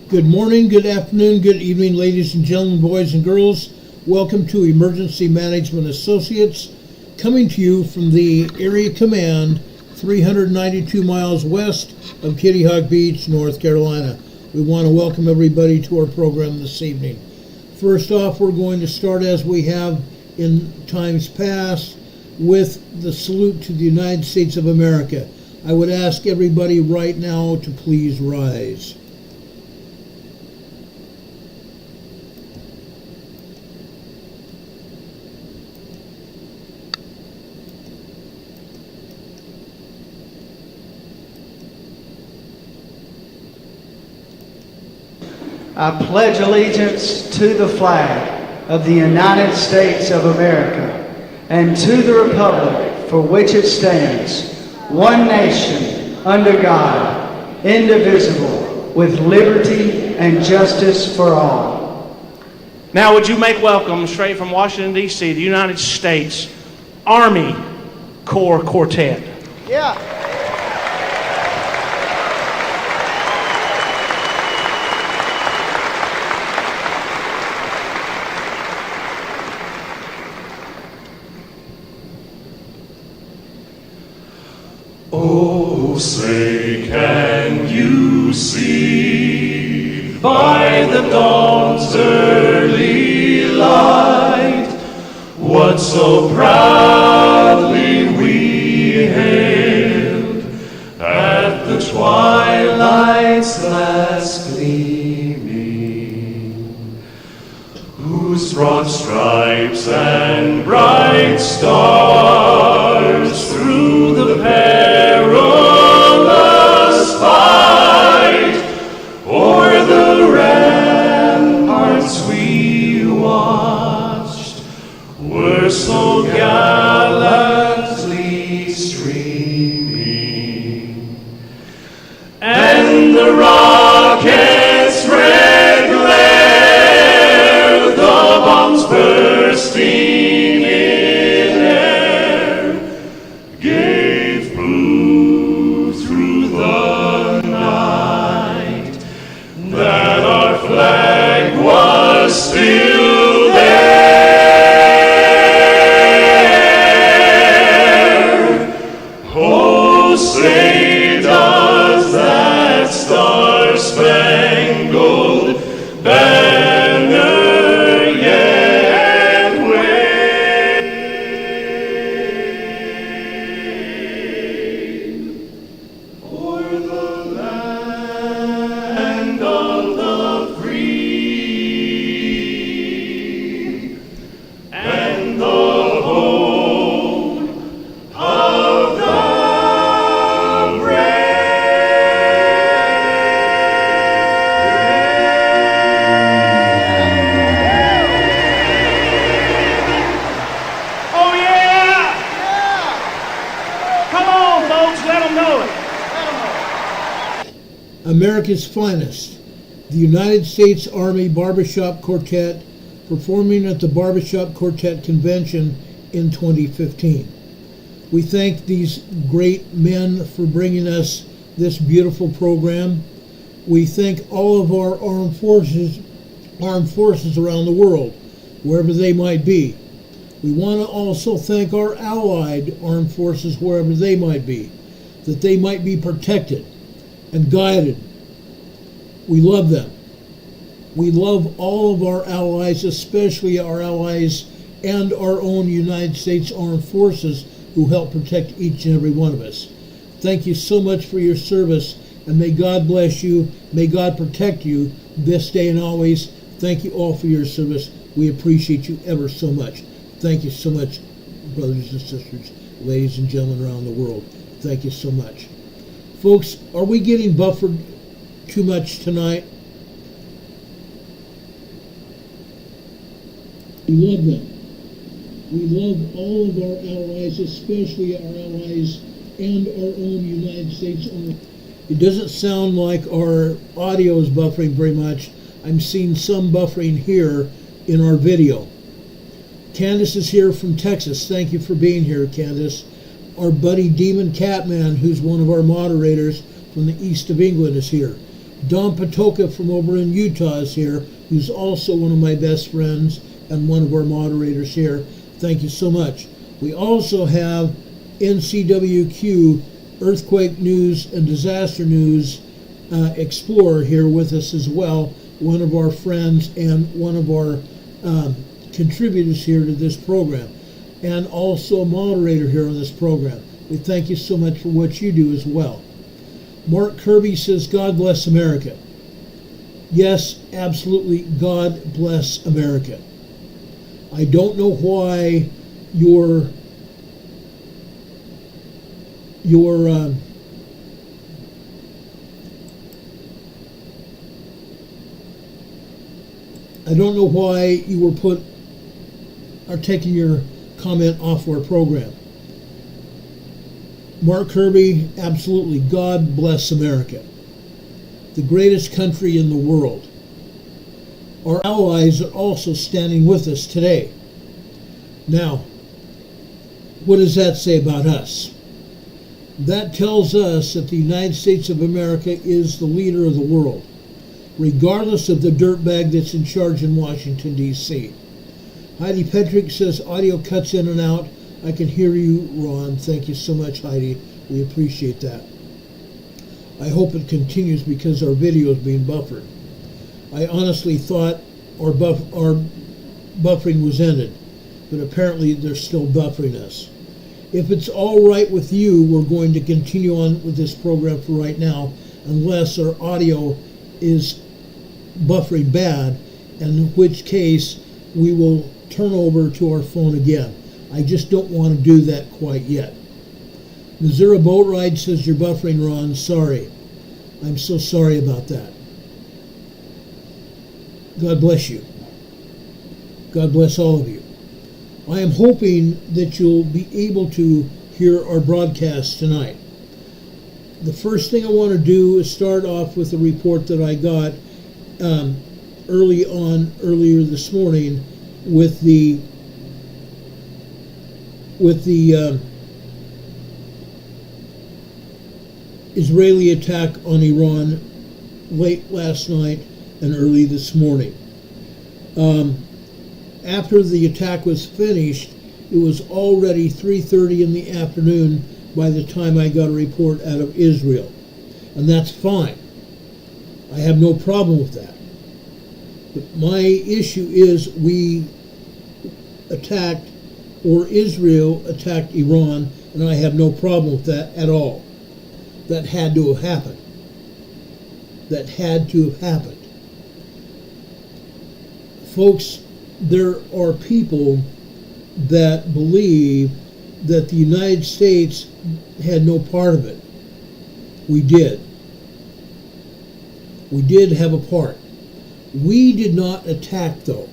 Good morning, good afternoon, good evening, ladies and gentlemen, boys and girls. Welcome to Emergency Management Associates, coming to you from the Area Command, 392 miles west of Kitty Hawk Beach, North Carolina. We want to welcome everybody to our program this evening. First off, we're going to start, as we have in times past, with the salute to the United States of America. I would ask everybody right now to please rise. I pledge allegiance to the flag of the United States of America and to the republic for which it stands, one nation, under God, indivisible, with liberty and justice for all. Now would you make welcome, straight from Washington, D.C., the United States Army Corps Quartet. Yeah. Oh, say, can you see by the dawn's early light what so proudly we hailed at the twilight's last gleaming, whose broad stripes and bright stars through the perilous fight o'er the ramparts we watched were so gallantly streaming, and the rockets' red glare, the bombs bursting still there. Oh, say does that star-spangled banner yet wave o'er the land of the free and the home of the brave? Oh yeah! Come on, folks, let them know it. America's finest, the United States Army Barbershop Quartet, performing at the Barbershop Quartet Convention in 2015. We thank these great men for bringing us this beautiful program. We thank all of our armed forces around the world, wherever they might be. We want to also thank our allied armed forces, wherever they might be, that they might be protected and guided. We love them. We love all of our allies, especially our allies and our own United States Armed Forces, who help protect each and every one of us. Thank you so much for your service, and may God bless you. May God protect you this day and always. Thank you all for your service. We appreciate you ever so much. Thank you so much, brothers and sisters, ladies and gentlemen around the world. Thank you so much. Folks, are we getting buffered too much tonight? We love them. We love all of our allies, especially our allies and our own United States Army. It doesn't sound like our audio is buffering very much. I'm seeing some buffering here in our video. Candace is here from Texas. Thank you for being here, Candace. Our buddy Demon Catman, who's one of our moderators from the east of England, is here. Don Patoka from over in Utah is here, who's also one of my best friends and one of our moderators here. Thank you so much. We also have NCWQ, Earthquake News and Disaster News Explorer here with us as well, one of our friends and one of our contributors here to this program, and also a moderator here on this program. We thank you so much for what you do as well. Mark Kirby says, God bless America. Yes, absolutely, God bless America. I don't know why your I don't know why you are taking your comment off our program. Mark Kirby, absolutely, God bless America. The greatest country in the world. Our allies are also standing with us today. Now, what does that say about us? That tells us that the United States of America is the leader of the world, regardless of the dirtbag that's in charge in Washington, D.C. Heidi Petrick says, audio cuts in and out. I can hear you, Ron. Thank you so much, Heidi. We appreciate that. I hope it continues because our video is being buffered. I honestly thought our buffering was ended, but apparently they're still buffering us. If it's all right with you, we're going to continue on with this program for right now, unless our audio is buffering bad, in which case we will turn over to our phone again. I just don't want to do that quite yet. Missouri Boat Ride says, you're buffering, Ron. Sorry. I'm so sorry about that. God bless you. God bless all of you. I am hoping that you'll be able to hear our broadcast tonight. The first thing I want to do is start off with a report that I got earlier this morning with the Israeli attack on Iran late last night and early this morning. After the attack was finished, it was already 3:30 in the afternoon by the time I got a report out of Israel. And that's fine. I have no problem with that. But my issue is we attacked, or Israel attacked Iran, and I have no problem with that at all. That had to have happened. That had to have happened. Folks, there are people that believe that the United States had no part of it. We did. We did have a part. We did not attack, though.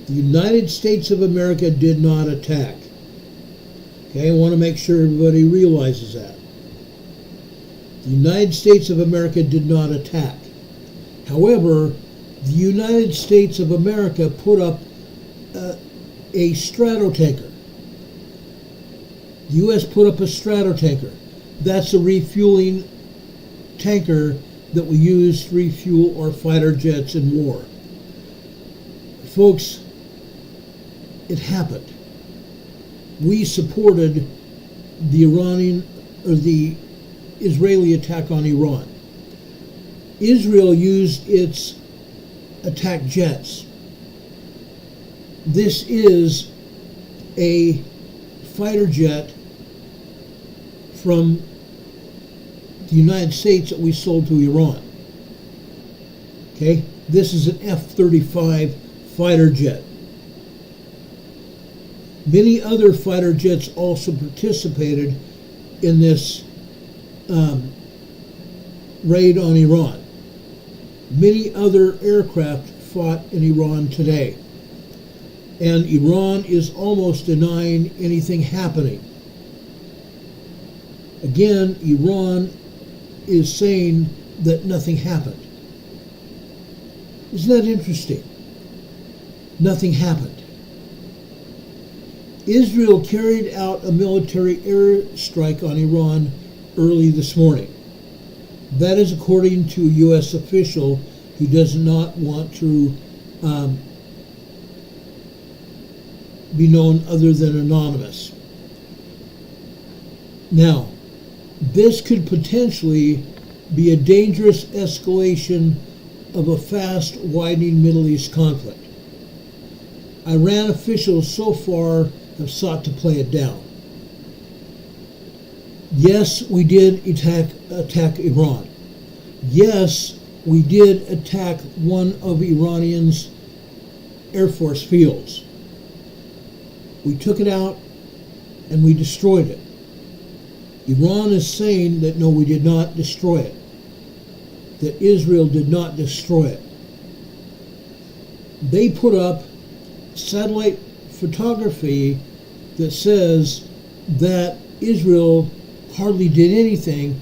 The United States of America did not attack. Okay, I want to make sure everybody realizes that. The United States of America did not attack. However, the United States of America put up a stratotanker. The U.S. put up a stratotanker. That's a refueling tanker that we use to refuel our fighter jets in war. Folks, it happened. We supported the Israeli attack on Iran. Israel used its attack jets. This is a fighter jet from the United States that we sold to Iran. Okay? This is an F-35 fighter jet. Many other fighter jets also participated in this raid on Iran. Many other aircraft fought in Iran today. And Iran is almost denying anything happening. Again, Iran is saying that nothing happened. Isn't that interesting? Nothing happened. Israel carried out a military airstrike on Iran early this morning. That is according to a U.S. official who does not want to be known other than anonymous. Now, this could potentially be a dangerous escalation of a fast widening Middle East conflict. Iran officials so far have sought to play it down. Yes, we did attack Iran. Yes, we did attack one of Iranian's Air Force fields. We took it out and we destroyed it. Iran is saying that no, we did not destroy it, that Israel did not destroy it. They put up satellite photography that says that Israel hardly did anything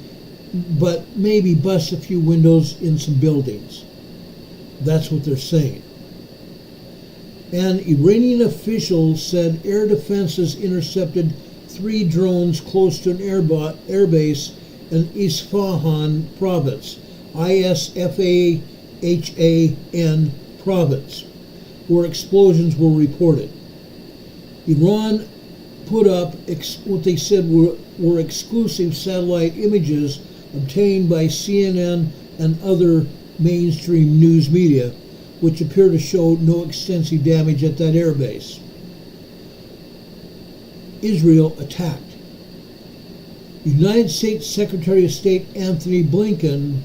but maybe bust a few windows in some buildings. That's what they're saying. And Iranian officials said air defenses intercepted 3 drones close to an air base in Isfahan province, Isfahan province, where explosions were reported. Iran put up what they said were exclusive satellite images obtained by CNN and other mainstream news media, which appear to show no extensive damage at that air base. Israel attacked. United States Secretary of State Anthony Blinken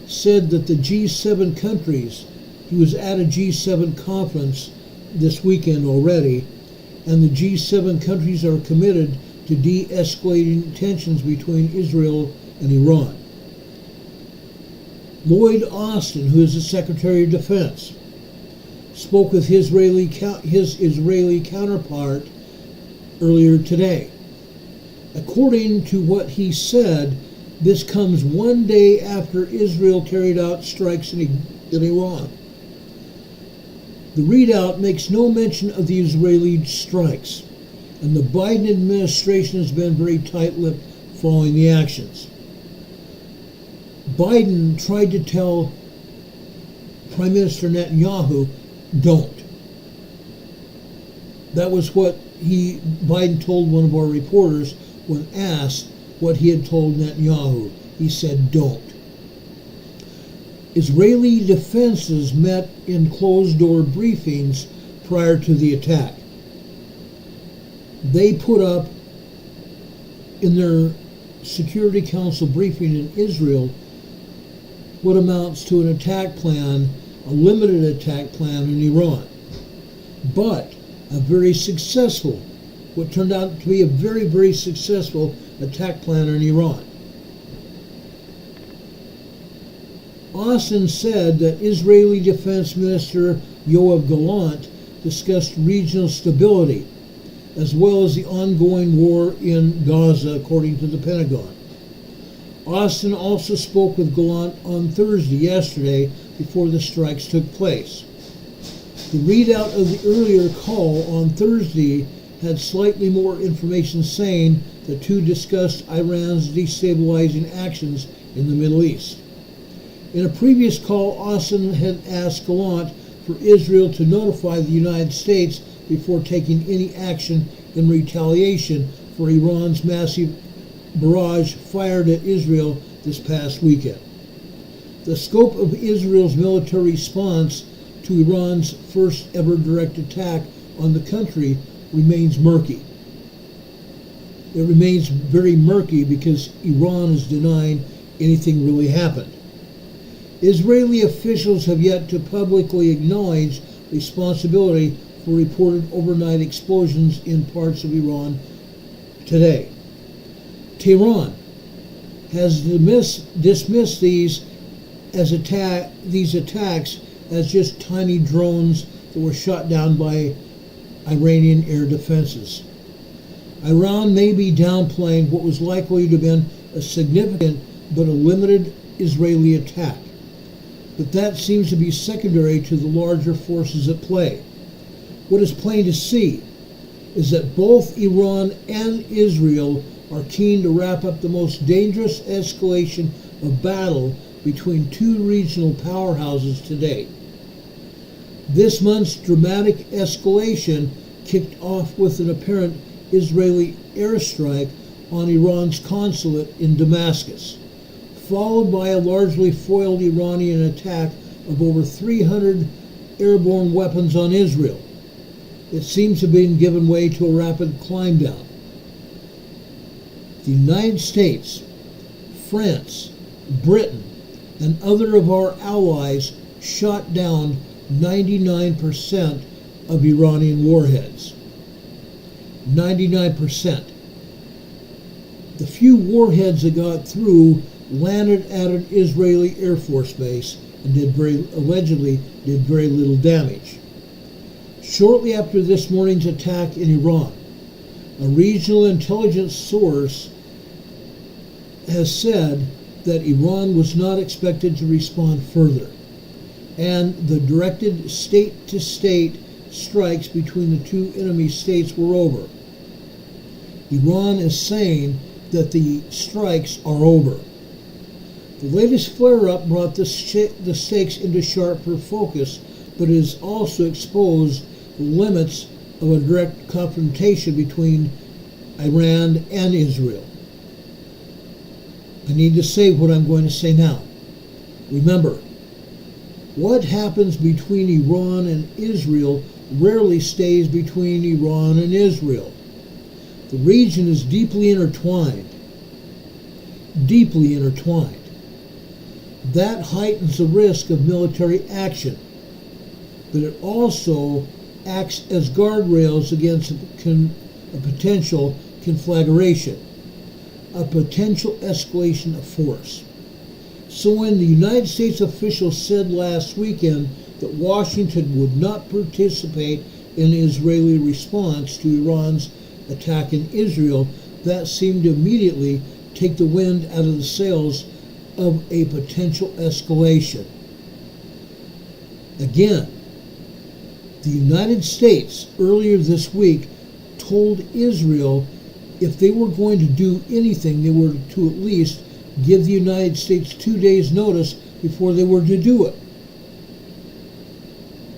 said that the G7 countries, he was at a G7 conference this weekend already, and the G7 countries are committed to de-escalating tensions between Israel and Iran. Lloyd Austin, who is the Secretary of Defense, spoke with his Israeli counterpart earlier today. According to what he said, this comes one day after Israel carried out strikes in Iran. The readout makes no mention of the Israeli strikes, and the Biden administration has been very tight-lipped following the actions. Biden tried to tell Prime Minister Netanyahu, don't. That was what Biden told one of our reporters when asked what he had told Netanyahu. He said, don't. Israeli defenses met in closed-door briefings prior to the attack. They put up in their Security Council briefing in Israel what amounts to an attack plan, a limited attack plan in Iran, but a very successful, what turned out to be a very, very successful attack plan in Iran. Austin said that Israeli Defense Minister Yoav Gallant discussed regional stability as well as the ongoing war in Gaza, according to the Pentagon. Austin also spoke with Gallant on Thursday, yesterday, before the strikes took place. The readout of the earlier call on Thursday had slightly more information, saying the two discussed Iran's destabilizing actions in the Middle East. In a previous call, Austin had asked Gallant for Israel to notify the United States before taking any action in retaliation for Iran's massive barrage fired at Israel this past weekend. The scope of Israel's military response to Iran's first ever direct attack on the country remains murky. It remains very murky because Iran is denying anything really happened. Israeli officials have yet to publicly acknowledge responsibility for reported overnight explosions in parts of Iran today. Tehran has dismissed these attacks as just tiny drones that were shot down by Iranian air defenses. Iran may be downplaying what was likely to have been a significant but a limited Israeli attack, but that seems to be secondary to the larger forces at play. What is plain to see is that both Iran and Israel are keen to wrap up the most dangerous escalation of battle between two regional powerhouses to date. This month's dramatic escalation kicked off with an apparent Israeli airstrike on Iran's consulate in Damascus, followed by a largely foiled Iranian attack of over 300 airborne weapons on Israel. It seems to have been given way to a rapid climb down. The United States, France, Britain, and other of our allies shot down 99% of Iranian warheads. 99%. The few warheads that got through landed at an Israeli Air Force base and allegedly did very little damage. Shortly after this morning's attack in Iran, a regional intelligence source has said that Iran was not expected to respond further, and the directed state-to-state strikes between the two enemy states were over. Iran is saying that the strikes are over. The latest flare-up brought the stakes into sharper focus, but it has also exposed the limits of a direct confrontation between Iran and Israel. I need to say what I'm going to say now. Remember, what happens between Iran and Israel rarely stays between Iran and Israel. The region is deeply intertwined. Deeply intertwined. That heightens the risk of military action, but it also acts as guardrails against a potential conflagration, a potential escalation of force. So when the United States officials said last weekend that Washington would not participate in an Israeli response to Iran's attack in Israel, that seemed to immediately take the wind out of the sails of a potential escalation. Again, the United States earlier this week told Israel if they were going to do anything, they were to at least give the United States 2 days' notice before they were to do it.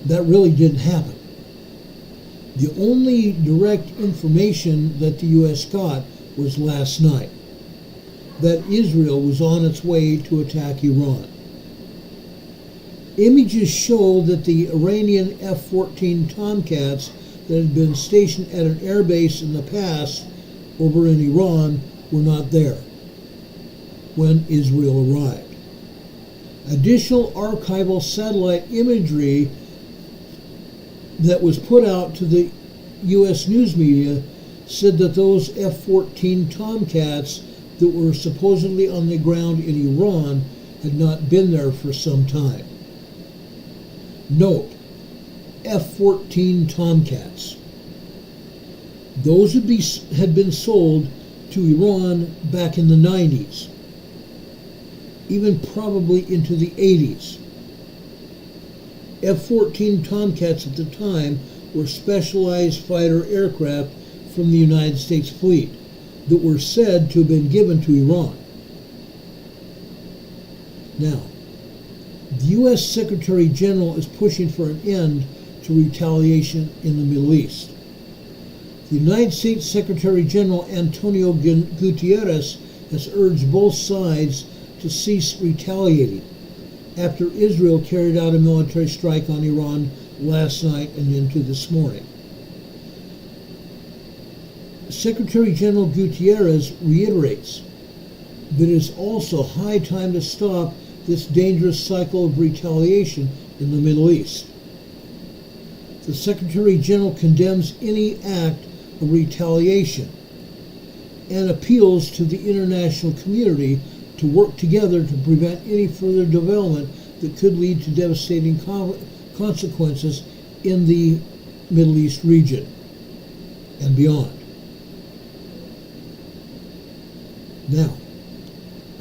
That really didn't happen. The only direct information that the U.S. got was last night, that Israel was on its way to attack Iran. Images show that the Iranian F-14 Tomcats that had been stationed at an airbase in the past over in Iran were not there when Israel arrived. Additional archival satellite imagery that was put out to the U.S. news media said that those F-14 Tomcats that were supposedly on the ground in Iran had not been there for some time. Note, F-14 Tomcats. Those had been sold to Iran back in the 90s, even probably into the 80s. F-14 Tomcats at the time were specialized fighter aircraft from the United States fleet that were said to have been given to Iran. Now, the U.S. Secretary General is pushing for an end to retaliation in the Middle East. The United States Secretary General Antonio Guterres has urged both sides to cease retaliating after Israel carried out a military strike on Iran last night and into this morning. Secretary General Guterres reiterates that it is also high time to stop this dangerous cycle of retaliation in the Middle East. The Secretary General condemns any act of retaliation and appeals to the international community to work together to prevent any further development that could lead to devastating consequences in the Middle East region and beyond. Now,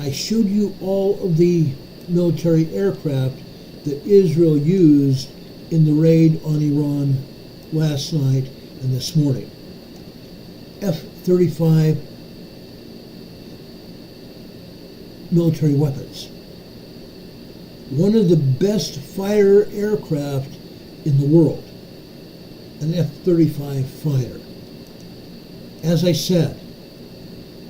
I showed you all of the military aircraft that Israel used in the raid on Iran last night and this morning. F-35 military weapons. One of the best fighter aircraft in the world, an F-35 fighter. As I said,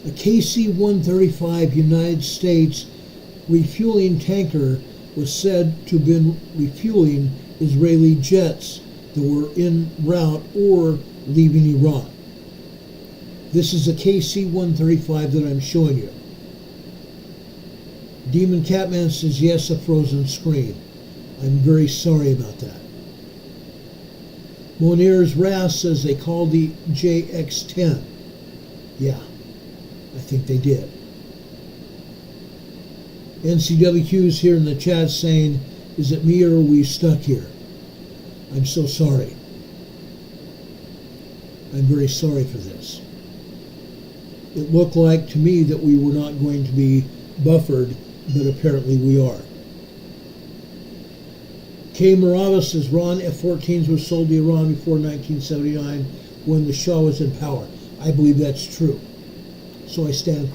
a KC-135 United States refueling tanker was said to have been refueling Israeli jets that were en route or leaving Iran. This is a KC-135 that I'm showing you. Demon Catman says, yes, a frozen screen. I'm very sorry about that. Monir's Ras says they called the JX-10. Yeah, I think they did. NCWQ's here in the chat saying, is it me or are we stuck here? I'm so sorry. I'm very sorry for this. It looked like to me that we were not going to be buffered, but apparently we are. K. Morava says Ron F-14s were sold to Iran before 1979 when the Shah was in power. I believe that's true. So I stand corrected.